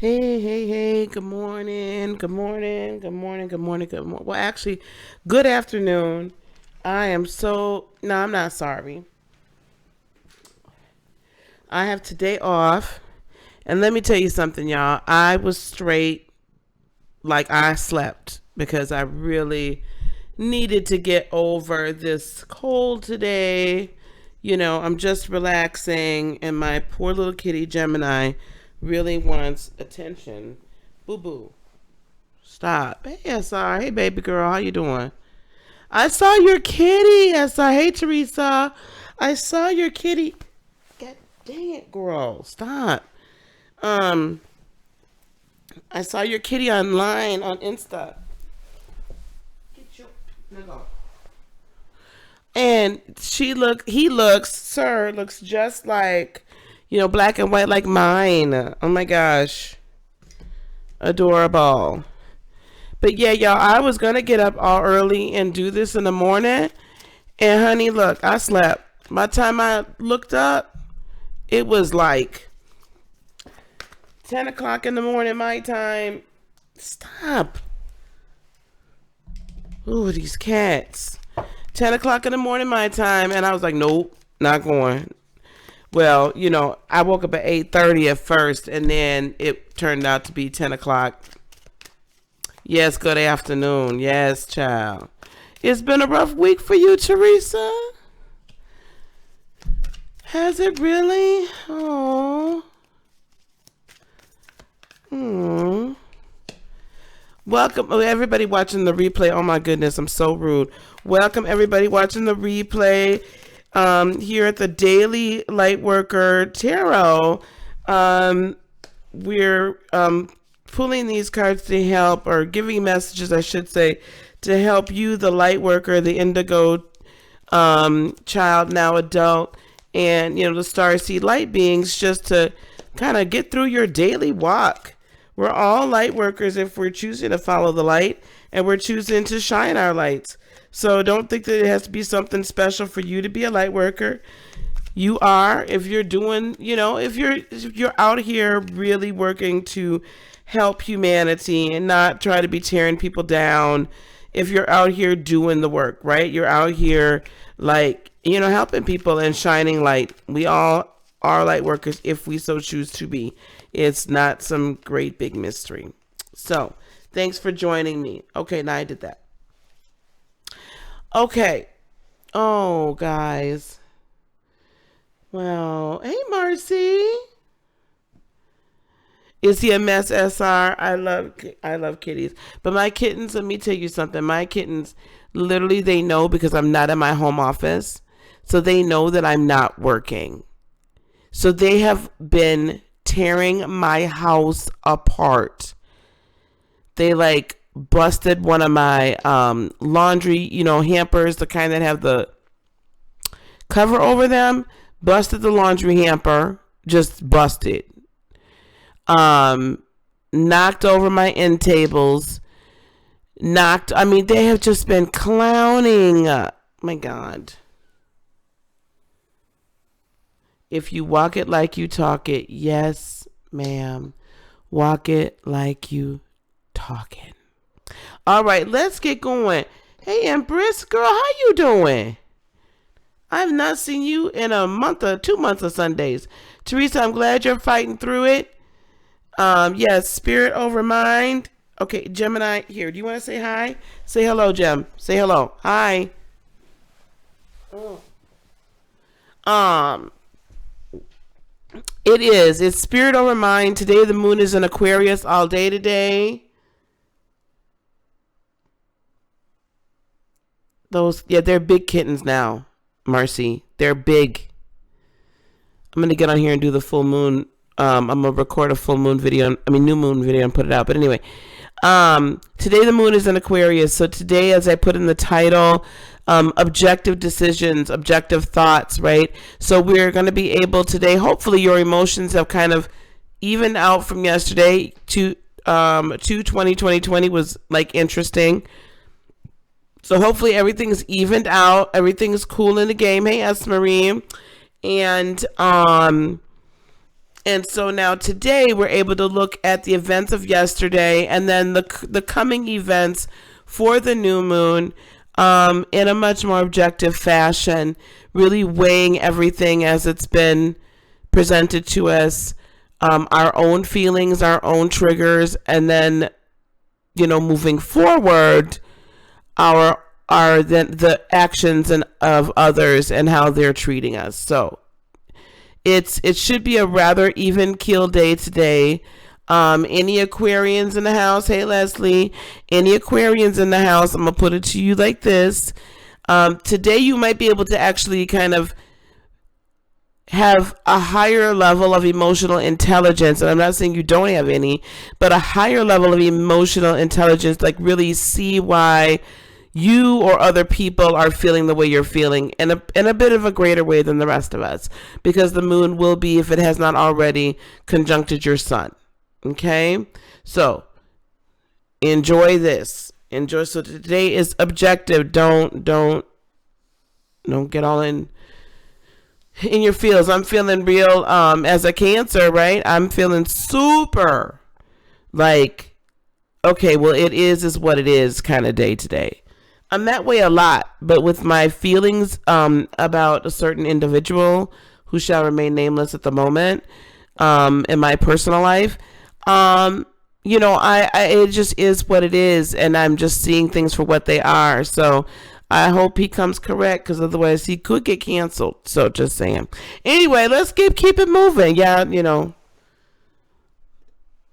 Hey, hey, hey, good morning, good morning, good morning, good morning, good morning. Well, actually, good afternoon. No, I'm not sorry. I have today off. And let me tell you something, y'all. I was straight like I slept because I really needed to get over this cold today. I'm just relaxing, and my poor little kitty Gemini really wants attention. Boo boo. Stop. Hey, SR. Hey, baby girl. How you doing? I saw your kitty, SR. Hey, Teresa. I saw your kitty. God dang it, girl. Stop. Um, I saw your kitty online on Insta. Get your nigga. And sir, looks just like, black and white like mine. Oh my gosh. Adorable. But yeah, y'all, I was gonna get up all early and do this in the morning. And honey, look, I slept. By the time I looked up, it was like 10 o'clock in the morning my time. Stop. Ooh, these cats. 10 o'clock in the morning my time, and I was like, nope, not going. Well, I woke up at 8:30 at first, and then it turned out to be 10 o'clock. Yes, good afternoon. Yes, child. It's been a rough week for you, Teresa. Has it really? Oh. Hmm. Welcome, everybody watching the replay. Oh my goodness, I'm so rude. Welcome, everybody watching the replay here at the Daily Lightworker Tarot. We're pulling these cards to help, or giving messages, I should say, to help you, the Lightworker, the Indigo child, now adult, and the Starseed Light beings, just to kind of get through your daily walk. We're all light workers if we're choosing to follow the light, and we're choosing to shine our lights. So don't think that it has to be something special for you to be a light worker. You are, if you're doing, if you're out here really working to help humanity and not try to be tearing people down. If you're out here doing the work, right? You're out here like, helping people and shining light. We all are light workers if we so choose to be. It's not some great big mystery. So, thanks for joining me. Okay, now I did that. Okay. Oh, guys. Well, hey, Marcy. Is he a mess, SR? I love kitties. But my kittens, let me tell you something. My kittens, literally, they know because I'm not in my home office. So they know that I'm not working. So they have been tearing my house apart. They like busted one of my laundry, hampers, the kind that have the cover over them. Busted the laundry hamper, just busted. Knocked over my end tables. They have just been clowning. My God. If you walk it like you talk it, yes, ma'am. Walk it like you talk it. All right, let's get going. Hey, Empress, girl, how you doing? I've not seen you in a month or 2 months of Sundays. Teresa, I'm glad you're fighting through it. Yes, spirit over mind. Okay, Gemini, here. Do you want to say hi? Say hello, Gem. Say hello. Hi. Oh. It is. It's spirit over mind. Today the moon is in Aquarius all day today. They're big kittens now, Marcy. They're big. I'm going to get on here and do the full moon. I'm going to record a full moon video. New moon video and put it out. But anyway, today the moon is in Aquarius. So today, as I put in the title, objective decisions, objective thoughts, right? So we're going to be able today, hopefully your emotions have kind of evened out from yesterday. To 2020 was like interesting. So hopefully everything's evened out. Everything's cool in the game. Hey, Esmerine. And And so now today we're able to look at the events of yesterday and then the coming events for the new moon in a much more objective fashion, really weighing everything as it's been presented to us, our own feelings, our own triggers, and then, moving forward, the actions of others and how they're treating us. So it should be a rather even keel day today. Any Aquarians in the house? Hey, Leslie. Any Aquarians in the house? I'm going to put it to you like this. Today you might be able to actually kind of have a higher level of emotional intelligence. And I'm not saying you don't have any, but a higher level of emotional intelligence, like really see why you or other people are feeling the way you're feeling in a bit of a greater way than the rest of us, because the moon will be, if it has not already, conjuncted your sun. Okay, so enjoy this. Enjoy. So today is objective. Don't get all in your feels. I'm feeling real. As a Cancer, right? I'm feeling super like, okay, well, it is what it is kind of day today. I'm that way a lot, but with my feelings about a certain individual who shall remain nameless at the moment in my personal life, it just is what it is, and I'm just seeing things for what they are. So I hope he comes correct, because otherwise he could get canceled. So just saying. Anyway, let's keep it moving. Yeah,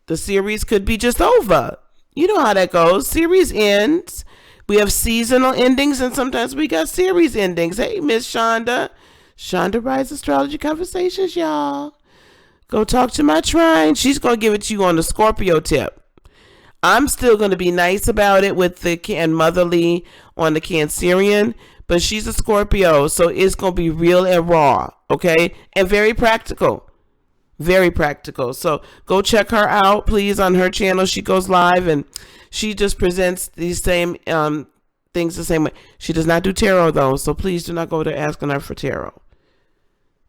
the series could be just over. You know how that goes. Series ends. We have seasonal endings, and sometimes we got series endings. Hey, Miss Shonda. Shonda Rise Astrology Conversations, y'all. Go talk to my trine. She's going to give it to you on the Scorpio tip. I'm still going to be nice about it with and motherly on the Cancerian, but she's a Scorpio, so it's going to be real and raw, okay? And very practical. Very practical. So go check her out, please, on her channel. She goes live, and she just presents these same things the same way. She does not do tarot, though, so please do not go there asking her for tarot.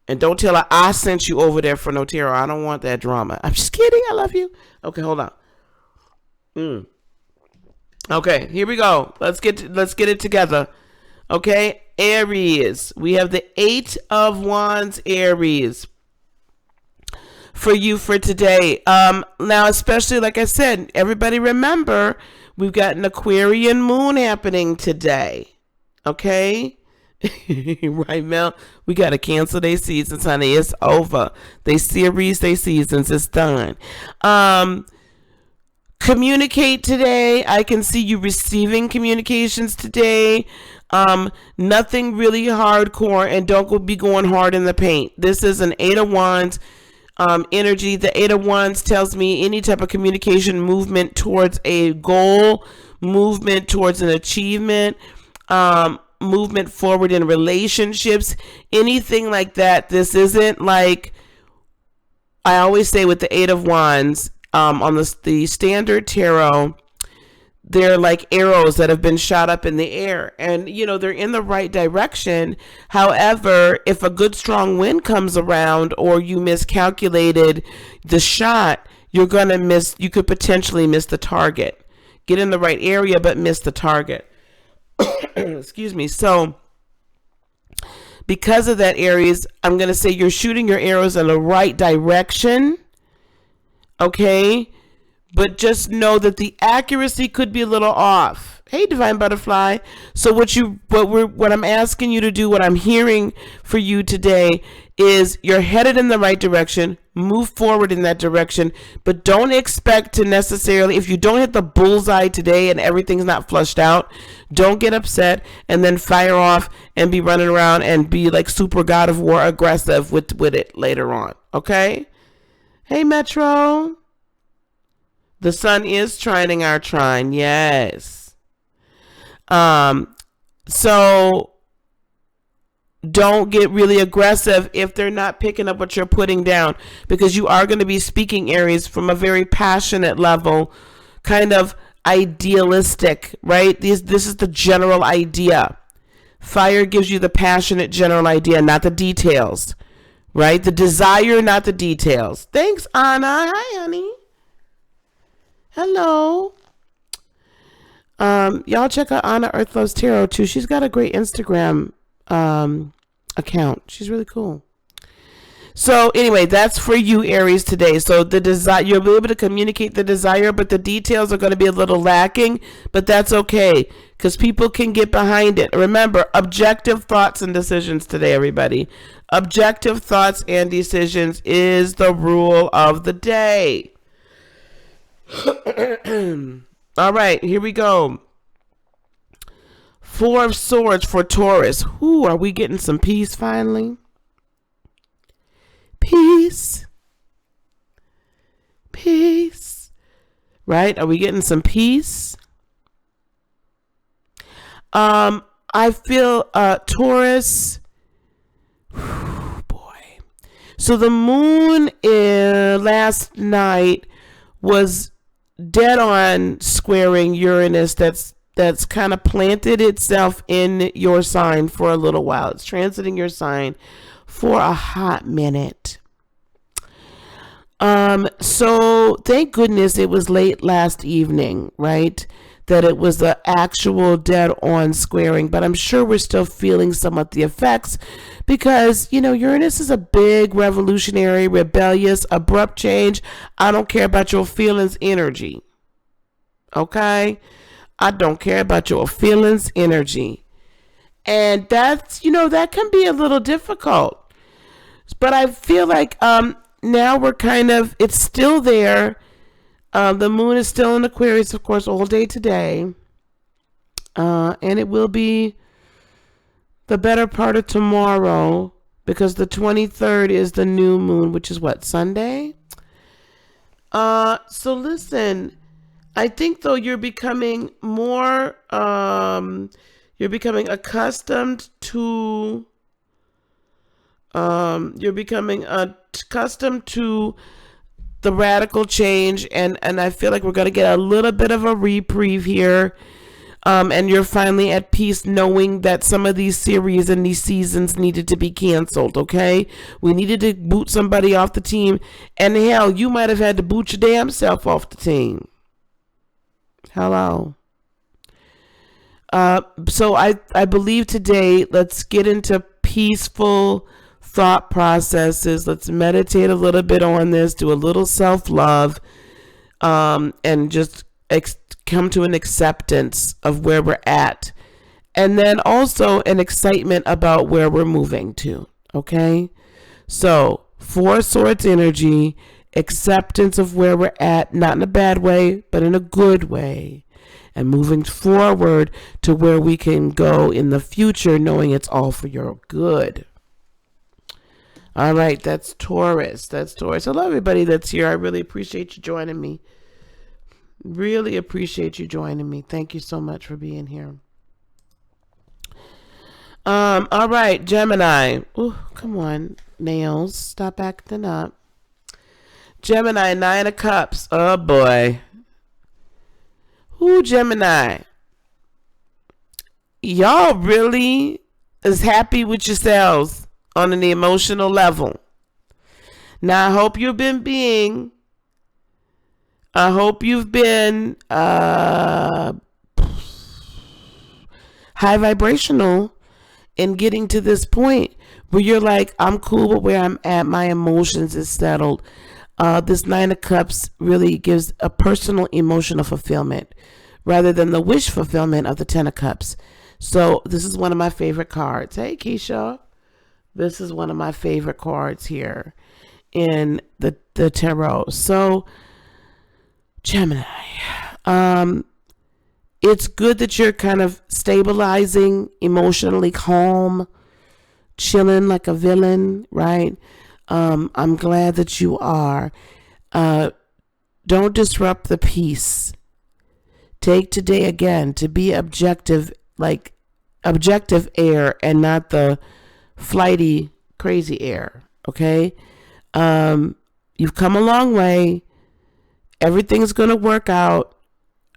And don't tell her I sent you over there for no tarot. I don't want that drama. I'm just kidding. I love you. Okay, hold on. Okay, here we go. Let's get it together. Okay, Aries. We have the 8 of Wands, Aries, for you for today. Now, especially like I said, everybody remember we've got an Aquarian moon happening today. Okay. Right, Mel? We got to cancel their seasons, honey. It's over. They series, they seasons. It's done. Communicate today. I can see you receiving communications today. Nothing really hardcore, and don't be going hard in the paint. This is an 8 of Wands energy. The 8 of Wands tells me any type of communication, movement towards a goal, movement towards an achievement, movement forward in relationships, anything like that. This isn't like, I always say with the 8 of Wands, on the standard tarot, they're like arrows that have been shot up in the air, and they're in the right direction. However, if a good strong wind comes around, or you miscalculated the shot, you could potentially miss the target. Get in the right area but miss the target. Excuse me. So because of that, Aries, I'm going to say you're shooting your arrows in the right direction. Okay. But just know that the accuracy could be a little off. Hey, Divine Butterfly. So what I'm asking you to do, what I'm hearing for you today, is you're headed in the right direction. Move forward in that direction, but don't expect to necessarily, if you don't hit the bullseye today and everything's not flushed out, don't get upset and then fire off and be running around and be like super God of War aggressive with it later on. Okay? Hey, Metro. The sun is trining our trine. Yes. So don't get really aggressive if they're not picking up what you're putting down, because you are going to be speaking, Aries, from a very passionate level, kind of idealistic, right? This is the general idea. Fire gives you the passionate general idea, not the details, right? The desire, not the details. Thanks, Anna. Hi, honey. Hello. Y'all check out Anna Earth Loves Tarot too. She's got a great Instagram account. She's really cool. So anyway, that's for you, Aries, today. So the desire, you'll be able to communicate the desire, but the details are going to be a little lacking, but that's okay because people can get behind it. Remember, objective thoughts and decisions today, everybody. Objective thoughts and decisions is the rule of the day. All right, here we go. 4 of Swords for Taurus. Ooh, are we getting some peace finally? Peace. Peace. Right? Are we getting some peace? I feel Taurus. Whew, boy. So the moon last night was dead on squaring Uranus. That's kind of planted itself in your sign for a little while. It's transiting your sign for a hot minute. So thank goodness it was late last evening, right? That it was the actual dead on squaring, but I'm sure we're still feeling some of the effects because, Uranus is a big revolutionary, rebellious, abrupt change. I don't care about your feelings energy. Okay? I don't care about your feelings energy. And that's, that can be a little difficult. But I feel like now we're it's still there. The moon is still in Aquarius, of course, all day today. And it will be the better part of tomorrow because the 23rd is the new moon, which is what, Sunday? So listen, I think though you're becoming more, you're becoming accustomed to the radical change, and I feel like we're going to get a little bit of a reprieve here, and you're finally at peace knowing that some of these series and these seasons needed to be canceled, okay? We needed to boot somebody off the team, and hell, you might have had to boot your damn self off the team. Hello. So I believe today, let's get into peaceful thought processes. Let's meditate a little bit on this, do a little self-love, and just come to an acceptance of where we're at. And then also an excitement about where we're moving to, okay? So 4 Swords energy, acceptance of where we're at, not in a bad way, but in a good way. And moving forward to where we can go in the future, knowing it's all for your good. All right, that's Taurus. Hello, everybody that's here. I really appreciate you joining me. Really appreciate you joining me. Thank you so much for being here. All right, Gemini. Ooh, come on, nails. Stop acting up. Gemini, 9 of Cups. Oh, boy. Ooh, Gemini. Y'all really is happy with yourselves on an emotional level. Now, I hope you've been high vibrational in getting to this point where you're like, I'm cool with where I'm at. My emotions is settled. This 9 of Cups really gives a personal emotional fulfillment rather than the wish fulfillment of the 10 of Cups. So this is one of my favorite cards. Hey, Keisha. This is one of my favorite cards here in the tarot. So, Gemini, it's good that you're kind of stabilizing, emotionally calm, chilling like a villain, right? I'm glad that you are. Don't disrupt the peace. Take today again to be objective, like objective air and not the flighty, crazy air. Okay? You've come a long way. Everything's going to work out.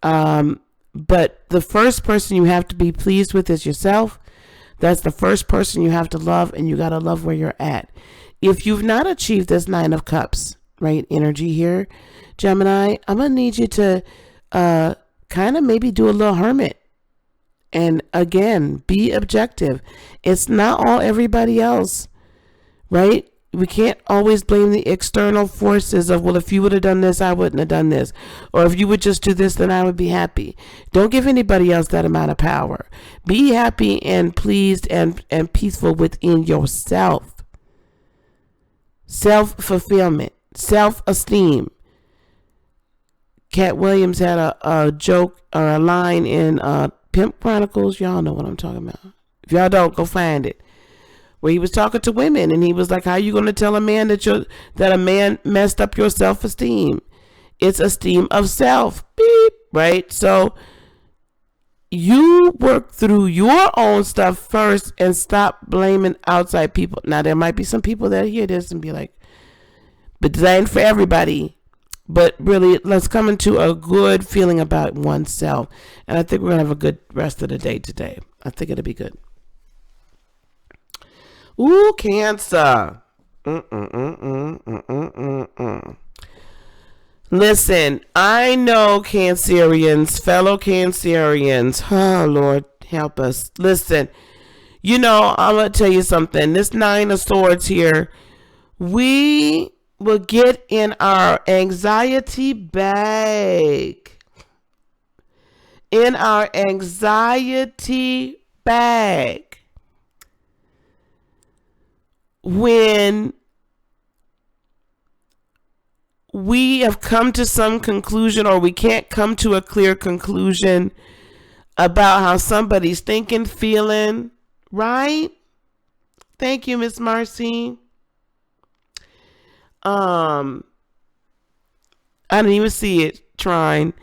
But the first person you have to be pleased with is yourself. That's the first person you have to love, and you got to love where you're at. If you've not achieved this 9 of Cups, right, energy here, Gemini, I'm going to need you to kind of maybe do a little hermit. And again, be objective. It's not all everybody else, right? We can't always blame the external forces of, well, if you would have done this, I wouldn't have done this. Or if you would just do this, then I would be happy. Don't give anybody else that amount of power. Be happy and pleased and peaceful within yourself. Self-fulfillment, self-esteem. Cat Williams had a joke or a line in Pimp Chronicles. Y'all know what I'm talking about. If y'all don't, go find it. Where he was talking to women and he was like, how are you going to tell a man that a man messed up your self-esteem? It's esteem of self. Beep, right? So you work through your own stuff first and stop blaming outside people. Now, there might be some people that hear this and be like, but that ain't for everybody. But really, let's come into a good feeling about oneself. And I think we're going to have a good rest of the day today. I think it'll be good. Ooh, Cancer. Listen, I know Cancerians, fellow Cancerians. Oh, Lord, help us. Listen, I'm going to tell you something. This 9 of Swords here, we will get in our anxiety bag. In our anxiety bag. When we have come to some conclusion or we can't come to a clear conclusion about how somebody's thinking, feeling, right? Thank you, Miss Marcy. I didn't even see it trying.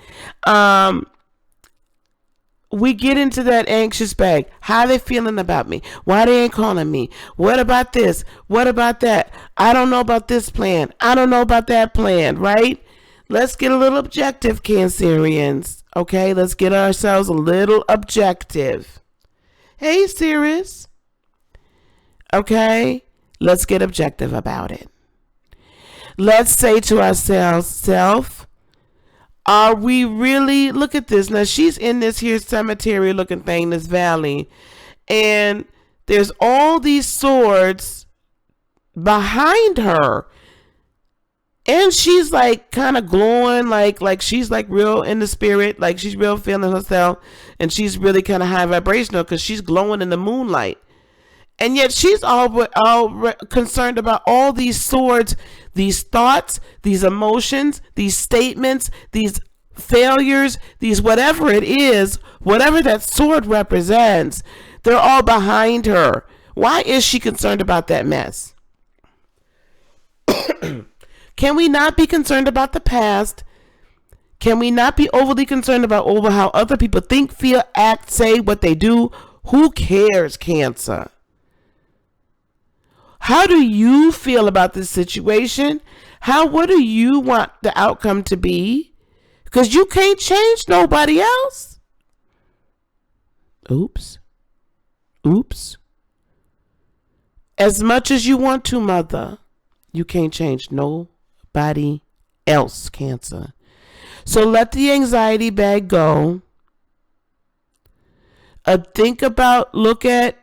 We get into that anxious bag. How are they feeling about me? Why they ain't calling me? What about this? What about that? I don't know about this plan. I don't know about that plan, right? Let's get a little objective, Cancerians. Okay, let's get ourselves a little objective. Hey, Sirius. Okay, let's get objective about it. Let's say to ourselves, self, are we really, look at this. Now, she's in this here cemetery looking thing, this valley. And there's all these swords behind her. And she's like kind of glowing, like she's like real in the spirit, like she's real feeling herself. And she's really kind of high vibrational because she's glowing in the moonlight. And yet she's all concerned about all these swords, these thoughts, these emotions, these statements, these failures, these whatever it is, whatever that sword represents, they're all behind her. Why is she concerned about that mess? Can we not be concerned about the past? Can we not be overly concerned about how other people think, feel, act, say, what they do? Who cares, Cancer? How do you feel about this situation? What do you want the outcome to be? Because you can't change nobody else. Oops. As much as you want to, Mother, you can't change nobody else, Cancer. So let the anxiety bag go. Think about, look at,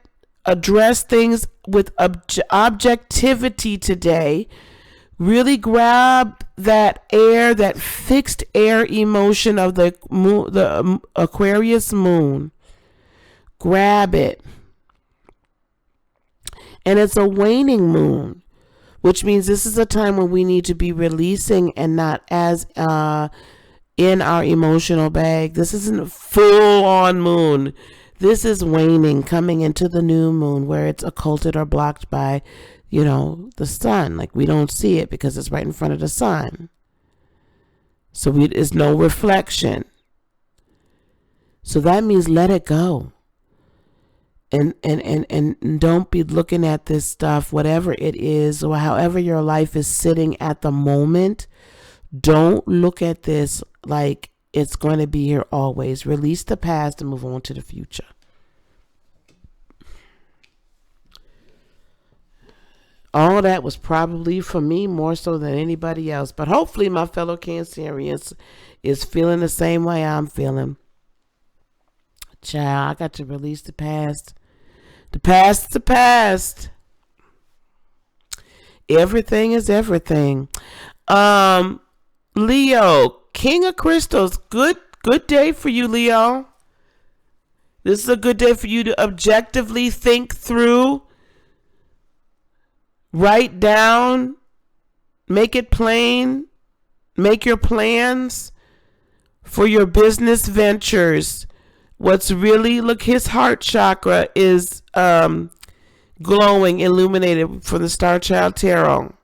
address things with objectivity today. Really grab that air, that fixed air emotion of the moon, the Aquarius moon. Grab it. And it's a waning moon, which means this is a time when we need to be releasing and not as in our emotional bag. This isn't a full-on moon. This is waning, coming into the new moon where it's occulted or blocked by, the sun. Like we don't see it because it's right in front of the sun. So there's no reflection. So that means let it go. And don't be looking at this stuff, whatever it is, or however your life is sitting at the moment. Don't look at this like it's going to be here always. Release the past and move on to the future. All that was probably for me more so than anybody else. But hopefully my fellow Cancerians is feeling the same way I'm feeling. Child, I got to release the past. The past is the past. Everything is everything. Leo, King of Crystals. Good day for you, Leo. This is a good day for you to objectively think through, write down, make it plain, make your plans for your business ventures. What's really, look, his heart chakra is glowing, illuminated from the Star Child Tarot.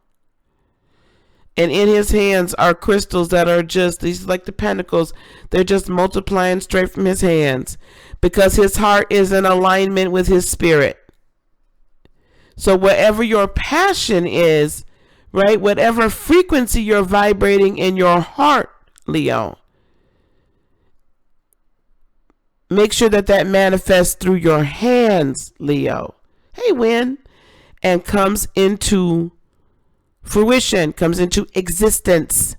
And in his hands are crystals that are just, these like the pentacles, they're just multiplying straight from his hands because his heart is in alignment with his spirit. So whatever your passion is, right, whatever frequency you're vibrating in your heart, Leo, make sure that that manifests through your hands, Leo. Hey, Win. And comes into fruition, comes into existence.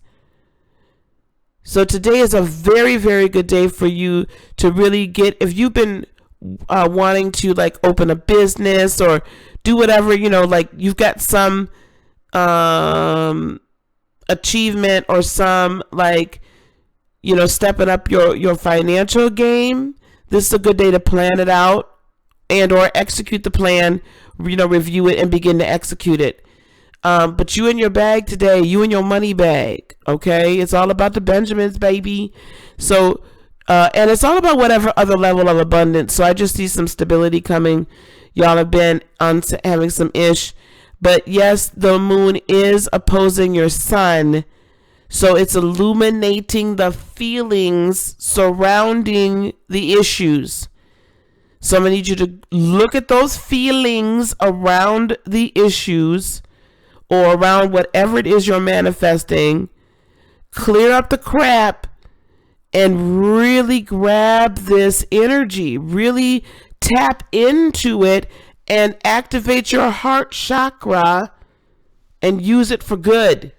So today is a very, very good day for you to really get, if you've been wanting to like open a business or do whatever, you know, like you've got some achievement or some like, you know, stepping up your financial game. This is a good day to plan it out and or execute the plan, you know, review it and begin to execute it. But you in your bag today, you in your money bag, okay? It's all about the Benjamins, baby. So, and it's all about whatever other level of abundance. So I just see some stability coming. Y'all have been on having some ish. But yes, the moon is opposing your sun. So it's illuminating the feelings surrounding the issues. So I'm going to need you to look at those feelings around the issues or around whatever it is you're manifesting. Clear up the crap and really grab this energy. Really tap into it and activate your heart chakra and use it for good.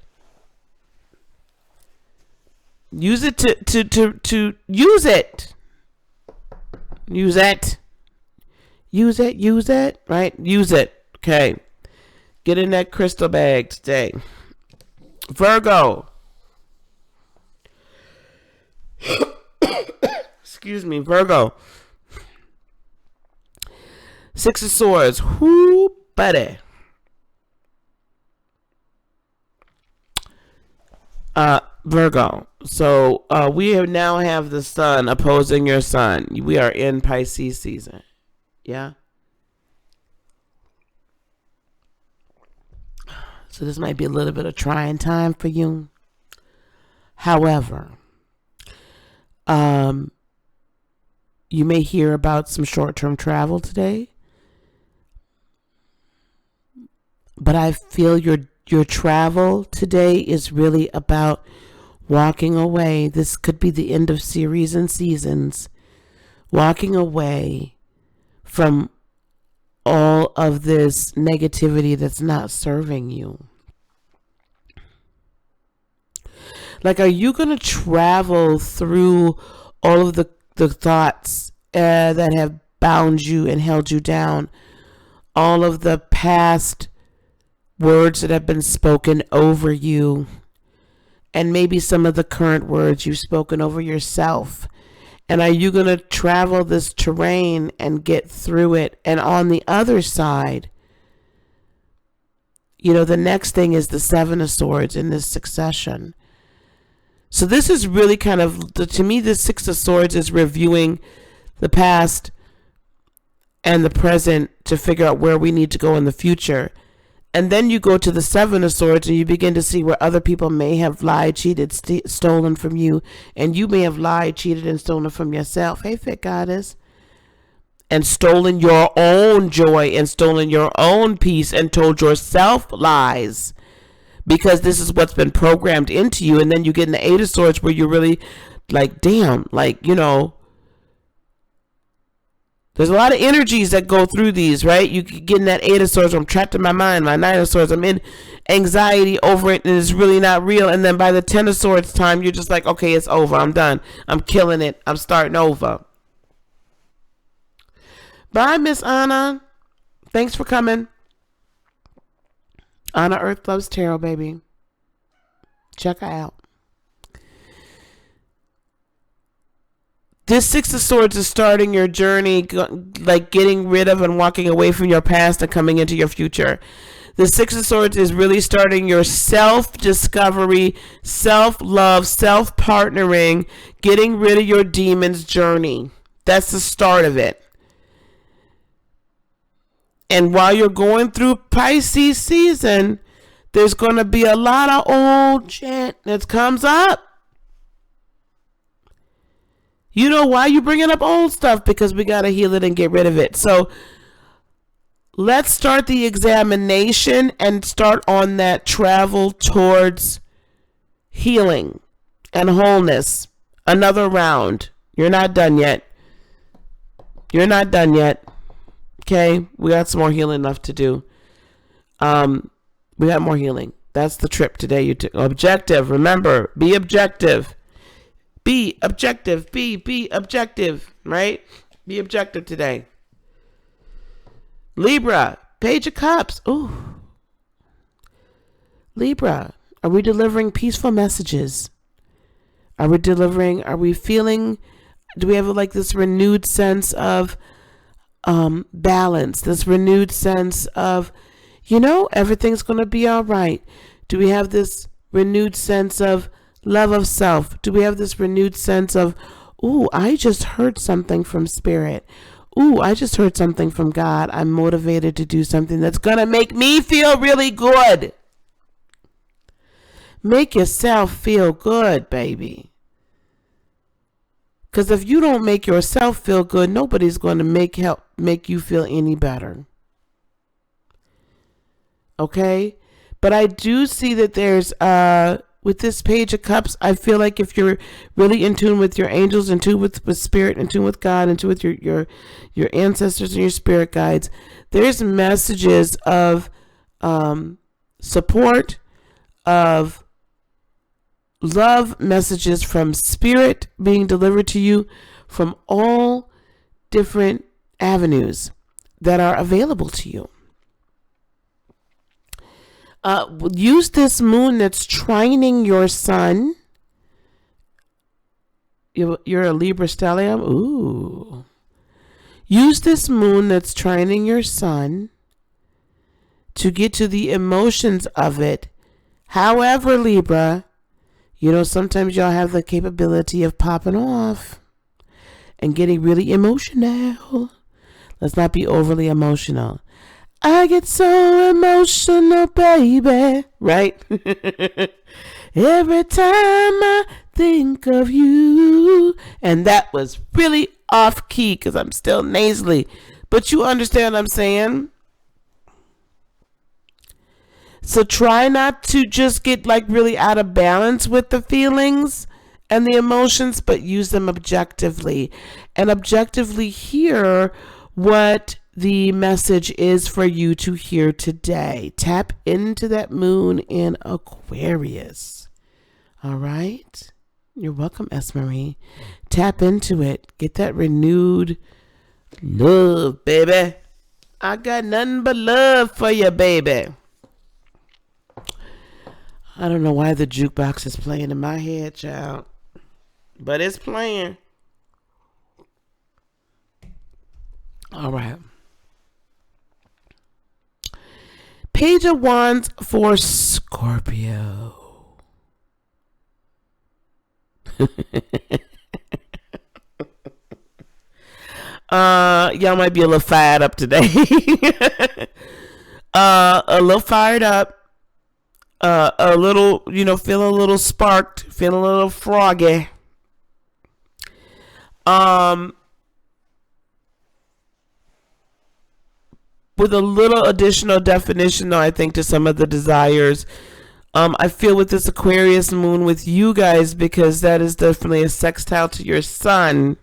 Use it to use it. Use it. Use it, use it, right? Use it. Okay. Get in that crystal bag today. Virgo. Excuse me, Virgo. Six of Swords. Whoo, buddy. Virgo. So we now have the sun opposing your sun. We are in Pisces season. Yeah. So this might be a little bit of trying time for you. However, you may hear about some short-term travel today. But I feel your travel today is really about walking away. This could be the end of series and seasons. Walking away from all of this negativity that's not serving you. Like, are you going to travel through all of the thoughts that have bound you and held you down? All of the past words that have been spoken over you, and maybe some of the current words you've spoken over yourself. And are you going to travel this terrain and get through it? And on the other side, you know, the next thing is the Seven of Swords in this succession. So this is really kind of, to me, the Six of Swords is reviewing the past and the present to figure out where we need to go in the future. And then you go to the Seven of Swords and you begin to see where other people may have lied, cheated, stolen from you. And you may have lied, cheated, and stolen from yourself. Hey, Fit Goddess. And stolen your own joy and stolen your own peace and told yourself lies. Because this is what's been programmed into you. And then you get in the Eight of Swords where you're really like, damn, like, you know, There's a lot of energies that go through these, right? You get in that 8 of Swords, I'm trapped in my mind. My 9 of Swords, I'm in anxiety over it, and it's really not real. And then by the 10 of Swords time, you're just like, okay, it's over. I'm done. I'm killing it. I'm starting over. Bye, Miss Anna. Thanks for coming. Anna Earth Loves Tarot, baby. Check her out. This 6 of Swords is starting your journey, like getting rid of and walking away from your past and coming into your future. The 6 of Swords is really starting your self-discovery, self-love, self-partnering, getting rid of your demons journey. That's the start of it. And while you're going through Pisces season, there's going to be a lot of old shit that comes up. You know why you bringing up old stuff? Because we got to heal it and get rid of it. So let's start the examination and start on that travel towards healing and wholeness. Another round. You're not done yet. You're not done yet. Okay? We got some more healing left to do. We got more healing. That's the trip today. You took objective. Remember, be objective. Be objective. Be objective. Right? Be objective today. Libra, Page of Cups. Ooh. Libra, are we delivering peaceful messages? Are we feeling, do we have like this renewed sense of balance, this renewed sense of, everything's going to be all right? Do we have this renewed sense of love of self? Do we have this renewed sense of, ooh, I just heard something from Spirit. Ooh, I just heard something from God. I'm motivated to do something that's going to make me feel really good. Make yourself feel good, baby. Because if you don't make yourself feel good, nobody's going to make you feel any better. Okay? But I do see that there's, with this Page of Cups, I feel like if you're really in tune with your angels, in tune with Spirit, in tune with God, in tune with your ancestors and your spirit guides, there's messages of support, of love, messages from Spirit being delivered to you from all different avenues that are available to you. Use this moon that's trining your sun. You're a Libra stellium. Ooh. Use this moon that's trining your sun to get to the emotions of it. However, Libra, sometimes y'all have the capability of popping off and getting really emotional. Let's not be overly emotional. I get so emotional, baby. Right? Every time I think of you. And that was really off key because I'm still nasally. But you understand what I'm saying? So try not to just get really out of balance with the feelings and the emotions, but use them objectively. And objectively hear what the message is for you to hear today. Tap into that moon in Aquarius. All right? You're welcome, Esmery. Tap into it. Get that renewed love, baby. I got nothing but love for you, baby. I don't know why the jukebox is playing in my head, child. But it's playing. All right. Page of Wands for Scorpio. Y'all might be a little fired up today. A little fired up. A little, feeling a little sparked, feeling a little froggy. With a little additional definition, though, I think, to some of the desires. I feel with this Aquarius moon with you guys, because that is definitely a sextile to your sun.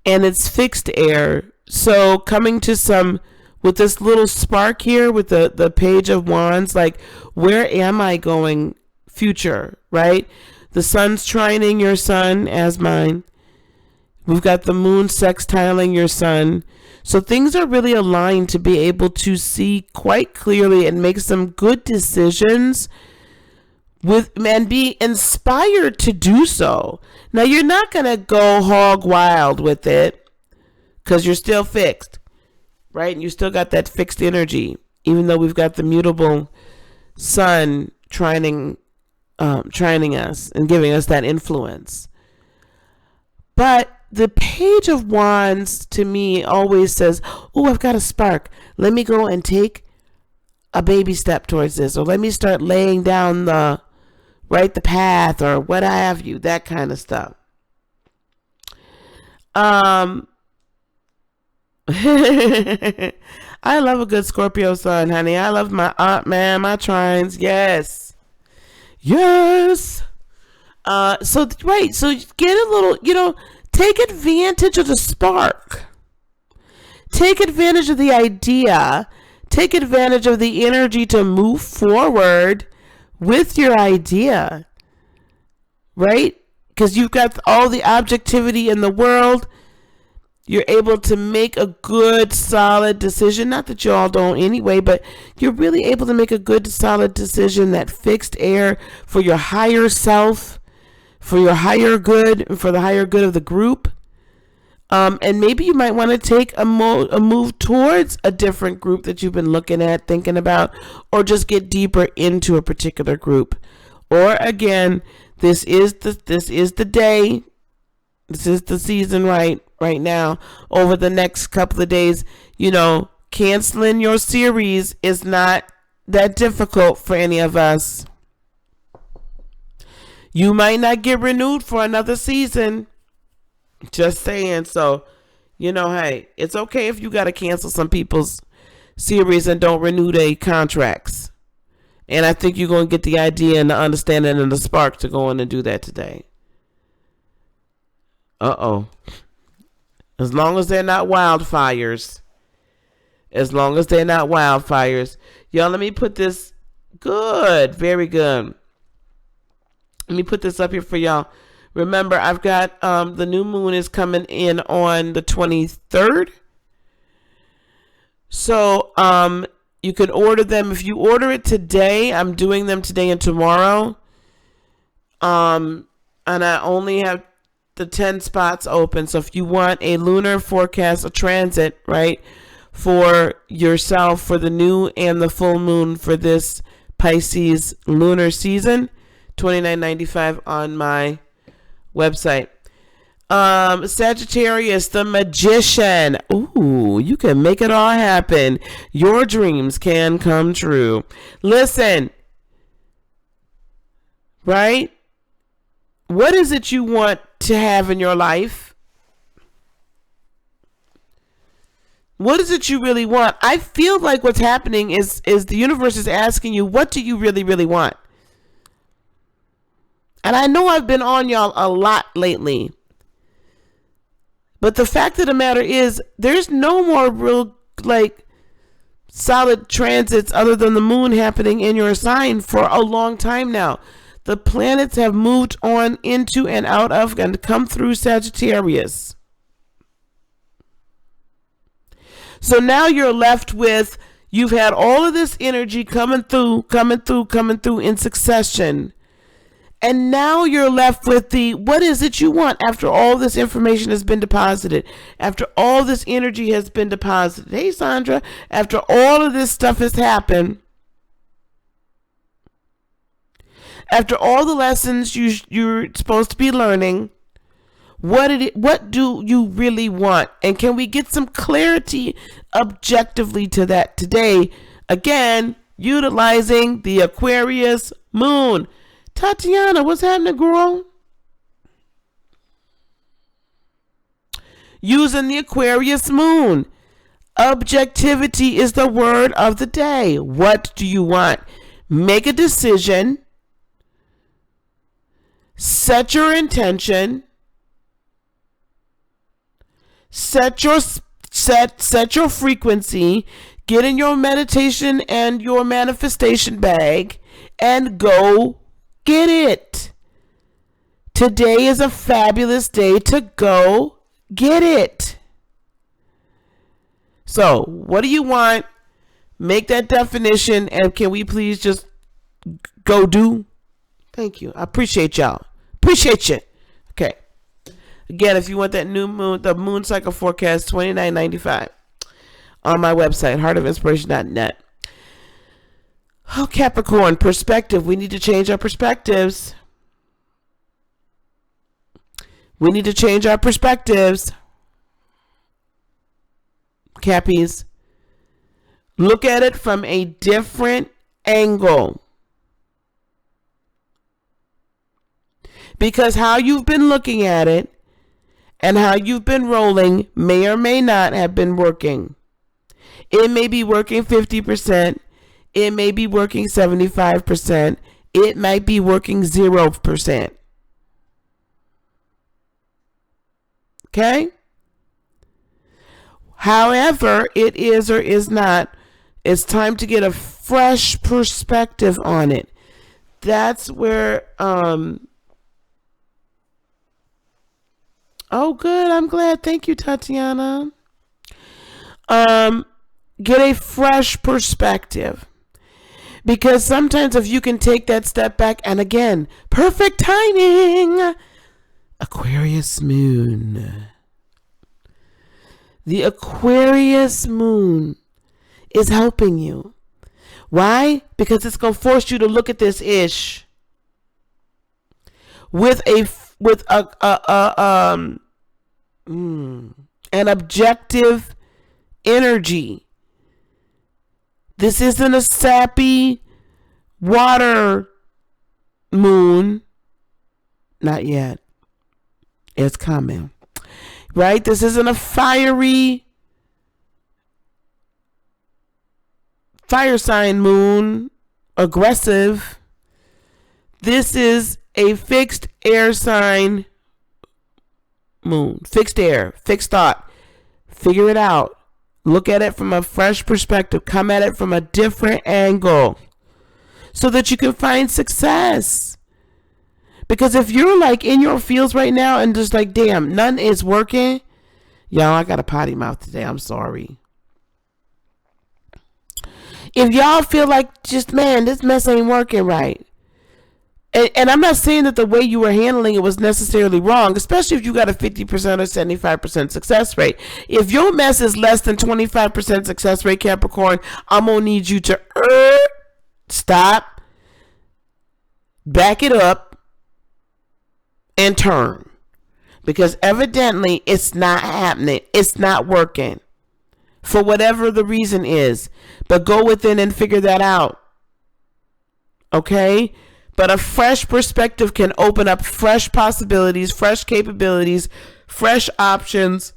and it's fixed air. So coming to some, with this little spark here with the Page of Wands, like, where am I going future, right? The sun's trining your sun as mine. We've got the moon sextiling your sun. So things are really aligned to be able to see quite clearly and make some good decisions with, and be inspired to do so. Now, you're not going to go hog wild with it because you're still fixed, right? And you still got that fixed energy, even though we've got the mutable sun trining us and giving us that influence. But the Page of Wands to me always says, oh, I've got a spark. Let me go and take a baby step towards this, or let me start laying down the path, or what have you, that kind of stuff. I love a good Scorpio sun, honey. I love my my trines. Yes. So get a little, take advantage of the spark. Take advantage of the idea. Take advantage of the energy to move forward with your idea, right? Because you've got all the objectivity in the world. You're able to make a good, solid decision. Not that you all don't anyway, but you're really able to make a good, solid decision, that fixed air for your higher self, for your higher good, and for the higher good of the group. And maybe you might want to take a move towards a different group that you've been looking at, thinking about, or just get deeper into a particular group. Or again, this is the day. This is the season right now. Over the next couple of days, canceling your series is not that difficult for any of us. You might not get renewed for another season. Just saying. So, hey, it's okay if you got to cancel some people's series and don't renew their contracts. And I think you're going to get the idea and the understanding and the spark to go in and do that today. Uh-oh. As long as they're not wildfires. Y'all, let me put this. Good. Very good. Let me put this up here for y'all. Remember, I've got the new moon is coming in on the 23rd. So you can order them. If you order it today, I'm doing them today and tomorrow. And I only have the 10 spots open. So if you want a lunar forecast, a transit, right, for yourself for the new and the full moon for this Pisces lunar season, $29.95 on my website. Sagittarius, the magician. Ooh, you can make it all happen. Your dreams can come true. Listen, right? What is it you want to have in your life? What is it you really want? I feel like what's happening is the universe is asking you, what do you really, really want? And I know I've been on y'all a lot lately. But the fact of the matter is, there's no more real, solid transits other than the moon happening in your sign for a long time now. The planets have moved on into and out of and come through Sagittarius. So now you're left with, you've had all of this energy coming through in succession. And now you're left with what is it you want after all this information has been deposited, after all this energy has been deposited. Hey, Sandra, after all of this stuff has happened, after all the lessons you're supposed to be learning, what do you really want? And can we get some clarity objectively to that today? Again, utilizing the Aquarius moon. Tatiana, what's happening, girl? Using the Aquarius moon. Objectivity is the word of the day. What do you want? Make a decision. Set your intention. Set your frequency, get in your meditation and your manifestation bag, and go get it. Today is a fabulous day to go get it. So, what do you want? Make that definition, and can we please just go do? Thank you. I appreciate y'all. Appreciate you. Okay. Again, if you want that new moon, the moon cycle forecast, $29.95 on my website, heartofinspiration.net. Oh, Capricorn, perspective. We need to change our perspectives. We need to change our perspectives. Cappies. Look at it from a different angle. Because how you've been looking at it and how you've been rolling may or may not have been working. It may be working 50%. It may be working 75%. It might be working 0%. Okay? However, it is or is not, it's time to get a fresh perspective on it. That's where, oh, good. I'm glad. Thank you, Tatiana. Get a fresh perspective. Because sometimes if you can take that step back, and again, perfect timing, Aquarius moon. The Aquarius moon is helping you. Why? Because it's going to force you to look at this ish with an objective energy. This isn't a sappy water moon. Not yet. It's coming. Right? This isn't a fiery fire sign moon, aggressive. This is a fixed air sign moon. Fixed air, fixed thought. Figure it out. Look at it from a fresh perspective. Come at it from a different angle so that you can find success. Because if you're like in your fields right now and just like, damn, none is working. Y'all, I got a potty mouth today. I'm sorry. If y'all feel like just, man, this mess ain't working right. And I'm not saying that the way you were handling it was necessarily wrong, especially if you got a 50% or 75% success rate. If your mess is less than 25% success rate, Capricorn, I'm going to need you to stop, back it up, and turn. Because evidently it's not happening. It's not working. For whatever the reason is. But go within and figure that out. Okay? But a fresh perspective can open up fresh possibilities, fresh capabilities, fresh options,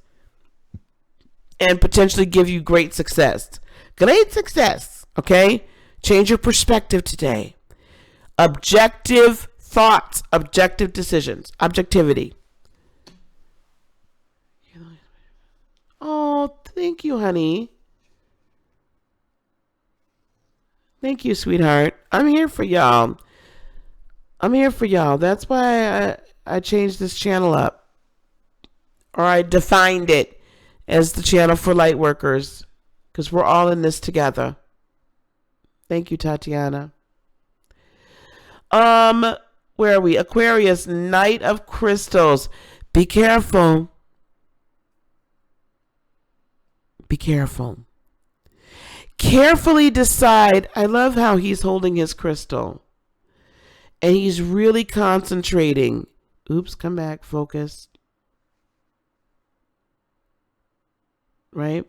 and potentially give you great success. Great success. Okay? Change your perspective today. Objective thoughts, objective decisions, objectivity. Oh, thank you, honey. Thank you, sweetheart. I'm here for y'all. That's why I changed this channel up. Or I defined it as the channel for light workers. Because we're all in this together. Thank you, Tatiana. Where are we? Aquarius, Knight of Crystals. Be careful. Be careful. Carefully decide. I love how he's holding his crystal. And he's really concentrating. Oops, come back, focus. Right?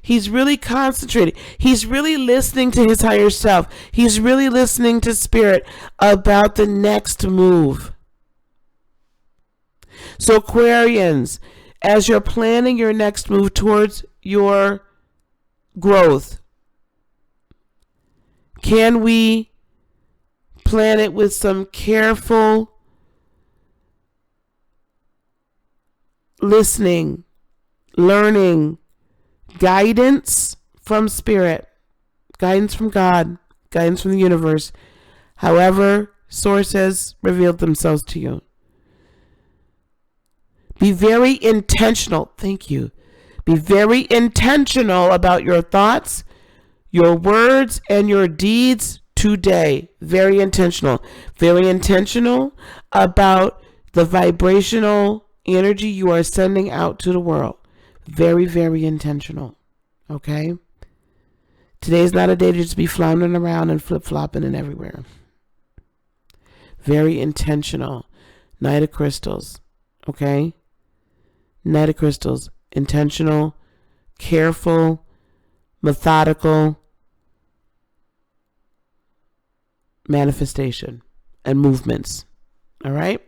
He's really concentrating. He's really listening to his higher self. He's really listening to spirit about the next move. So Aquarians, as you're planning your next move towards your growth, can we plan it with some careful listening learning, guidance from spirit, guidance from God, guidance from the universe, however source has revealed themselves to you. Be very intentional. Thank you. Be very intentional about your thoughts, your words, and your deeds today. Very intentional. Very intentional about the vibrational energy you are sending out to the world. Very, very intentional. Okay? Today's not a day to just be floundering around and flip-flopping and everywhere. Very intentional. Knight of Crystals. Okay? Knight of Crystals. Intentional, careful, methodical manifestation and movements. All right?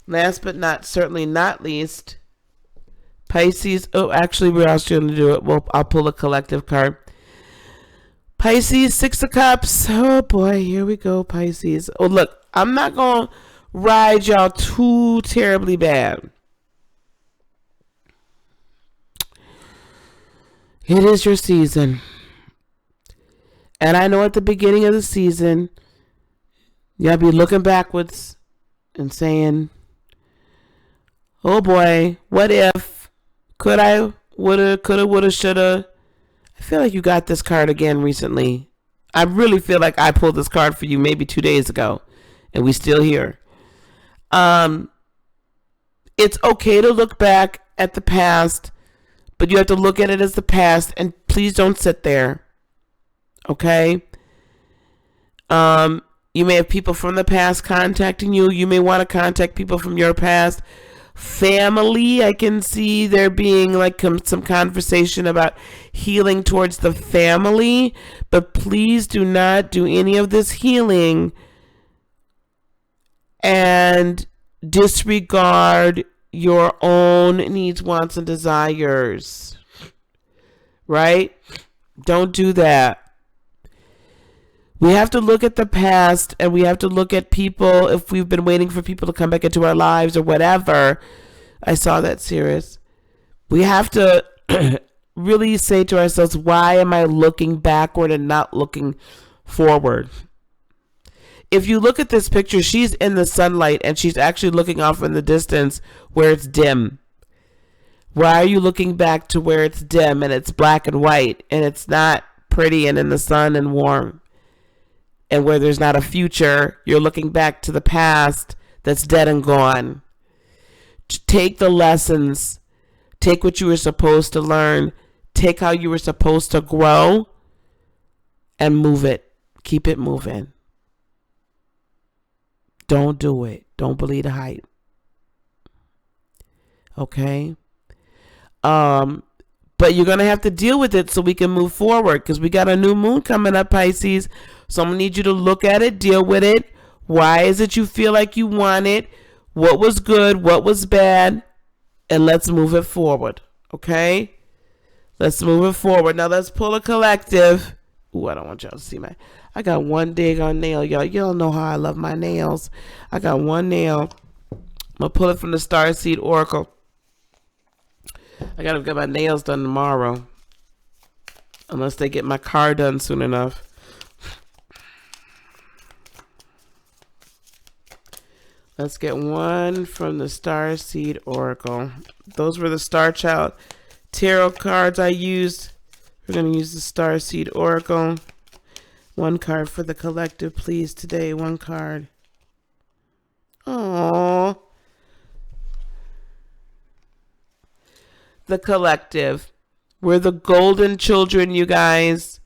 Last but certainly not least, Pisces. Oh, actually, we're also going to do it. Well, I'll pull a collective card. Pisces, Six of Cups. Oh, boy. Here we go, Pisces. Oh, look. I'm not going to ride y'all too terribly bad. It is your season. And I know at the beginning of the season, you'll be looking backwards and saying, oh boy, what if? Could I? Woulda, coulda, woulda, shoulda. I feel like you got this card again recently. I really feel like I pulled this card for you maybe 2 days ago, and we still here. It's okay to look back at the past, but you have to look at it as the past, and please don't sit there. Okay? You may have people from the past contacting you. You may want to contact people from your past. Family, I can see there being like some conversation about healing towards the family, but please do not do any of this healing and disregard your own needs, wants, and desires. Right? Don't do that. We have to look at the past, and we have to look at people, if we've been waiting for people to come back into our lives or whatever. I saw that, Sirius. We have to really say to ourselves, why am I looking backward and not looking forward? If you look at this picture, she's in the sunlight, and she's actually looking off in the distance where it's dim. Why are you looking back to where it's dim and it's black and white and it's not pretty and in the sun and warm? And where there's not a future, you're looking back to the past that's dead and gone. Take the lessons. Take what you were supposed to learn. Take how you were supposed to grow and move it. Keep it moving. Don't do it. Don't believe the hype. Okay? But you're going to have to deal with it so we can move forward, because we got a new moon coming up, Pisces. So I'm going to need you to look at it, deal with it. Why is it you feel like you want it? What was good? What was bad? And let's move it forward. Okay? Let's move it forward. Now let's pull a collective. Ooh, I don't want y'all to see I got one daggone nail, y'all. You don't know how I love my nails. I got one nail. I'm going to pull it from the Starseed Oracle. I got to get my nails done tomorrow. Unless they get my car done soon enough. Let's get one from the Starseed Oracle. Those were the Star Child tarot cards I used. We're going to use the Starseed Oracle. One card for the collective, please, today. One card. Aww. The collective. We're the golden children, you guys.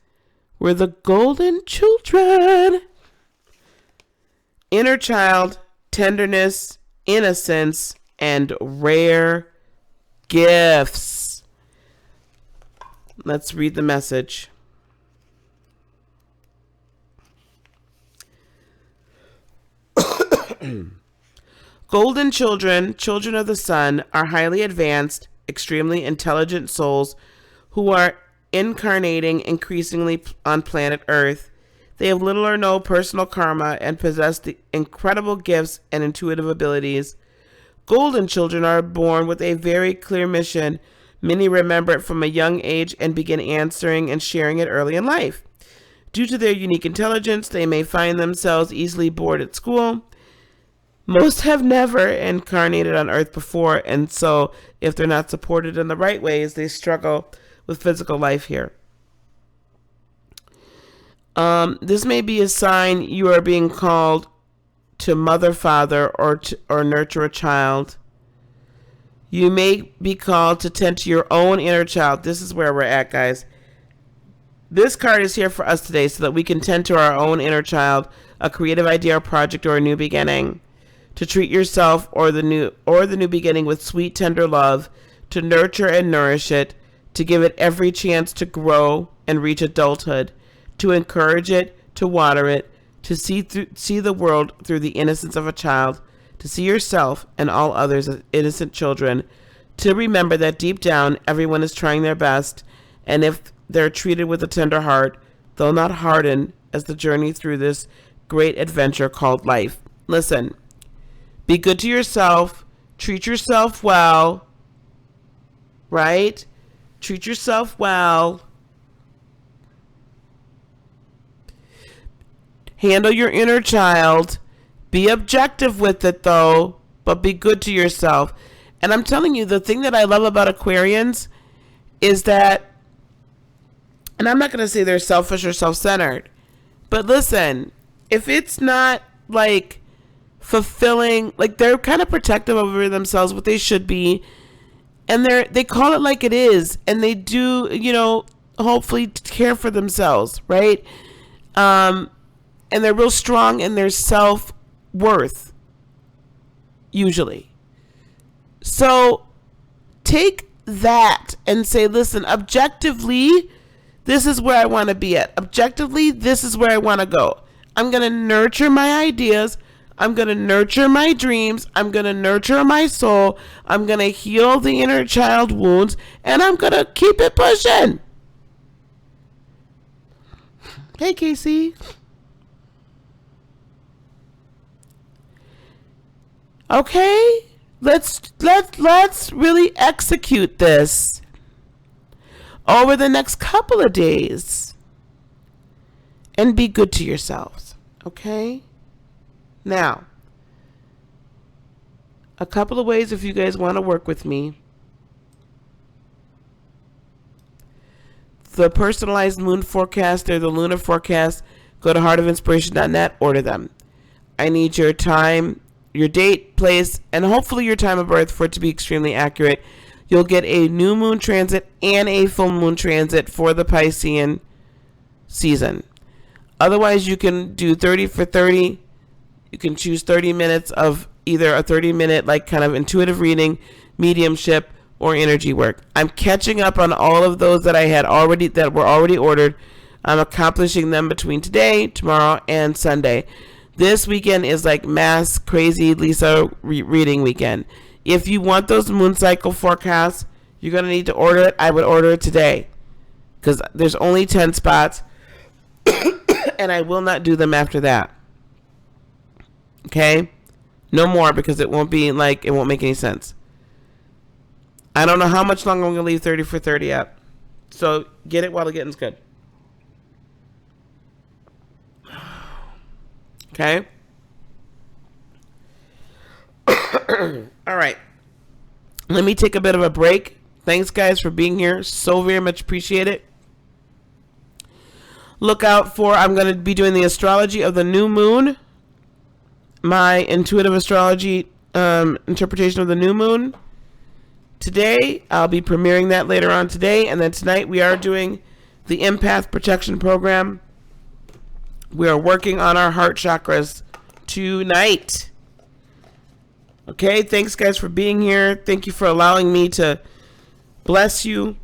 We're the golden children. Inner child, tenderness, innocence, and rare gifts. Let's read the message. Golden children, children of the sun, are highly advanced, extremely intelligent souls who are incarnating increasingly on planet Earth. They have little or no personal karma and possess the incredible gifts and intuitive abilities. Golden children are born with a very clear mission. Many remember it from a young age and begin answering and sharing it early in life. Due to their unique intelligence, they may find themselves easily bored at school. Most have never incarnated on Earth before, and so if they're not supported in the right ways, they struggle with physical life here. This may be a sign you are being called to mother, father, or nurture a child. You may be called to tend to your own inner child. This is where we're at, guys. This card is here for us today so that we can tend to our own inner child, a creative idea or project or a new beginning. To treat yourself or the new beginning with sweet, tender love, to nurture and nourish it, to give it every chance to grow and reach adulthood, to encourage it, to water it, to see the world through the innocence of a child, to see yourself and all others as innocent children, to remember that deep down everyone is trying their best, and if they're treated with a tender heart, they'll not harden as the journey through this great adventure called life. Listen, be good to yourself, treat yourself well, right? Treat yourself well. Handle your inner child. Be objective with it, though, but be good to yourself. And I'm telling you, the thing that I love about Aquarians is that, and I'm not going to say they're selfish or self-centered, but listen, if it's not like fulfilling, like they're kind of protective over themselves, what they should be, and they call it like it is, and they do, hopefully care for themselves, right? And they're real strong in their self-worth, usually. So take that and say, listen, objectively, this is where I want to be at. Objectively, this is where I want to go. I'm going to nurture my ideas. I'm going to nurture my dreams. I'm going to nurture my soul. I'm going to heal the inner child wounds, and I'm going to keep it pushing. Hey, Casey. Okay, let's really execute this over the next couple of days and be good to yourselves, okay? Now, a couple of ways if you guys want to work with me. The personalized moon forecast or the lunar forecast, go to heartofinspiration.net, order them. I need your time, your date, place, and hopefully your time of birth for it to be extremely accurate. You'll get a new moon transit and a full moon transit for the Piscean season. Otherwise, you can do 30 for 30. You can choose 30 minutes of either a 30-minute like kind of intuitive reading, mediumship, or energy work. I'm catching up on all of those that were already ordered. I'm accomplishing them between today, tomorrow, and Sunday. This weekend is like mass crazy Lisa reading weekend. If you want those moon cycle forecasts, you're going to need to order it. I would order it today because there's only 10 spots and I will not do them after that. Okay? No more because it won't make any sense. I don't know how much longer I'm going to leave 30 for 30 up. So get it while the getting's good. Okay? All right. Let me take a bit of a break. Thanks, guys, for being here. So very much appreciate it. Look out for, I'm going to be doing the astrology of the new moon. My intuitive astrology interpretation of the new moon. Today, I'll be premiering that later on today. And then tonight, we are doing the empath protection program. We are working on our heart chakras tonight. Okay, thanks guys for being here. Thank you for allowing me to bless you.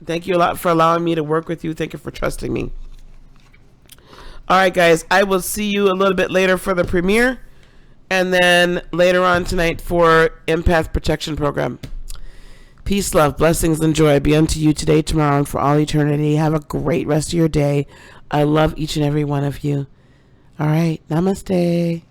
Thank you a lot for allowing me to work with you. Thank you for trusting me. All right, guys, I will see you a little bit later for the premiere. And then later on tonight for empath protection program. Peace, love, blessings, and joy be unto you today, tomorrow, and for all eternity. Have a great rest of your day. I love each and every one of you. All right. Namaste.